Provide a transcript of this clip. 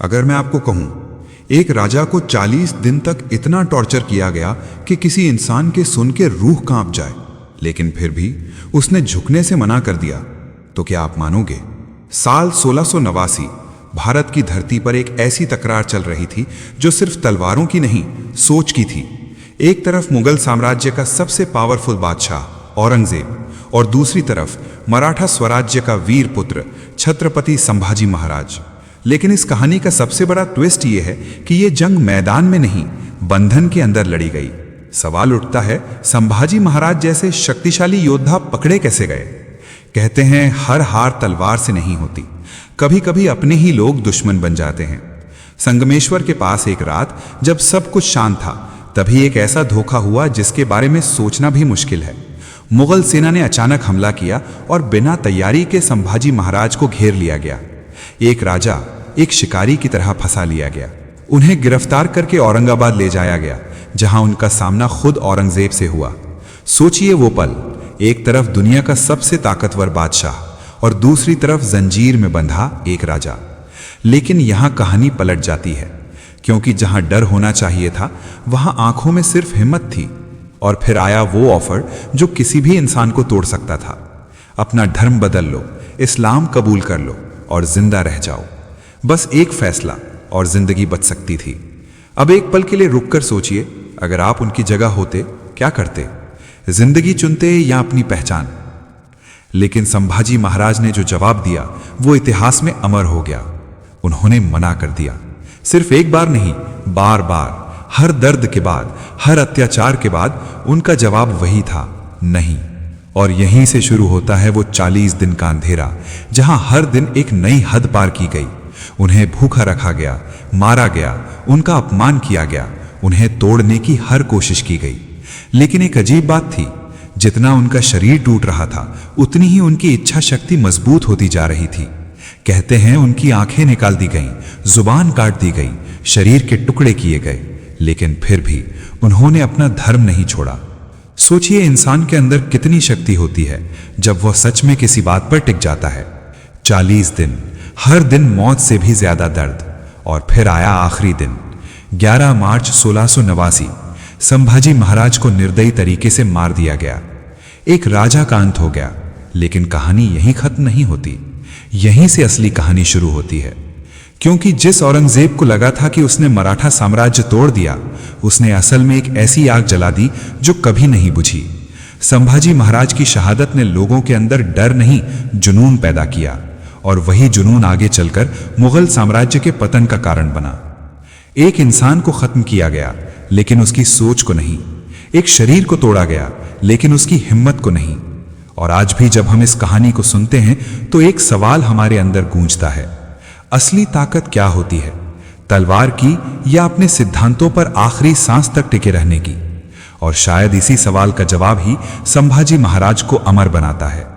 अगर मैं आपको कहूं, एक राजा को 40 दिन तक इतना टॉर्चर किया गया कि किसी इंसान के सुन के रूह कांप जाए, लेकिन फिर भी उसने झुकने से मना कर दिया, तो क्या आप मानोगे? साल 1689 भारत की धरती पर एक ऐसी तकरार चल रही थी जो सिर्फ तलवारों की नहीं, सोच की थी। एक तरफ मुगल साम्राज्य का सबसे पावरफुल बादशाह औरंगजेब और दूसरी तरफ मराठा स्वराज्य का वीर पुत्र छत्रपति संभाजी महाराज। लेकिन इस कहानी का सबसे बड़ा ट्विस्ट यह है कि यह जंग मैदान में नहीं, बंधन के अंदर लड़ी गई। सवाल उठता है, संभाजी महाराज जैसे शक्तिशाली योद्धा पकड़े कैसे गए? कहते हैं हर हार तलवार से नहीं होती, कभी कभी अपने ही लोग दुश्मन बन जाते हैं। संगमेश्वर के पास एक रात जब सब कुछ शांत था, तभी एक ऐसा धोखा हुआ जिसके बारे में सोचना भी मुश्किल है। मुगल सेना ने अचानक हमला किया और बिना तैयारी के संभाजी महाराज को घेर लिया गया। एक राजा एक शिकारी की तरह फंसा लिया गया। उन्हें गिरफ्तार करके औरंगाबाद ले जाया गया, जहां उनका सामना खुद औरंगजेब से हुआ। सोचिए वो पल, एक तरफ दुनिया का सबसे ताकतवर बादशाह और दूसरी तरफ जंजीर में बंधा एक राजा। लेकिन यहां कहानी पलट जाती है, क्योंकि जहां डर होना चाहिए था, वहां आंखों में सिर्फ हिम्मत थी। और फिर आया वो ऑफर जो किसी भी इंसान को तोड़ सकता था। अपना धर्म बदल लो, इस्लाम कबूल कर लो और जिंदा रह जाओ। बस एक फैसला और जिंदगी बच सकती थी। अब एक पल के लिए रुककर सोचिए, अगर आप उनकी जगह होते क्या करते? जिंदगी चुनते या अपनी पहचान? लेकिन संभाजी महाराज ने जो जवाब दिया वो इतिहास में अमर हो गया। उन्होंने मना कर दिया, सिर्फ एक बार नहीं, बार बार। हर दर्द के बाद, हर अत्याचार के बाद उनका जवाब वही था, नहीं। और यहीं से शुरू होता है वो 40 दिन का अंधेरा, जहां हर दिन एक नई हद पार की गई। उन्हें भूखा रखा गया, मारा गया, उनका अपमान किया गया, उन्हें तोड़ने की हर कोशिश की गई। लेकिन एक अजीब बात थी, जितना उनका शरीर टूट रहा था, उतनी ही उनकी इच्छा शक्ति मजबूत होती जा रही थी। कहते हैं उनकी आंखें निकाल दी गईं, जुबान काट दी गई, शरीर के टुकड़े किए गए, लेकिन फिर भी उन्होंने अपना धर्म नहीं छोड़ा। सोचिए इंसान के अंदर कितनी शक्ति होती है जब वह सच में किसी बात पर टिक जाता है। 40 दिन, हर दिन मौत से भी ज्यादा दर्द। और फिर आया आखिरी दिन, 11 मार्च 1689। संभाजी महाराज को निर्दयी तरीके से मार दिया गया। एक राजा का अंत हो गया, लेकिन कहानी यहीं खत्म नहीं होती। यहीं से असली कहानी शुरू होती है। क्योंकि जिस औरंगजेब को लगा था कि उसने मराठा साम्राज्य तोड़ दिया, उसने असल में एक ऐसी आग जला दी जो कभी नहीं बुझी। संभाजी महाराज की शहादत ने लोगों के अंदर डर नहीं, जुनून पैदा किया, और वही जुनून आगे चलकर मुगल साम्राज्य के पतन का कारण बना। एक इंसान को खत्म किया गया, लेकिन उसकी सोच को नहीं। एक शरीर को तोड़ा गया, लेकिन उसकी हिम्मत को नहीं। और आज भी जब हम इस कहानी को सुनते हैं, तो एक सवाल हमारे अंदर गूंजता है, असली ताकत क्या होती है? तलवार की या अपने सिद्धांतों पर आखिरी सांस तक टिके रहने की? और शायद इसी सवाल का जवाब ही संभाजी महाराज को अमर बनाता है।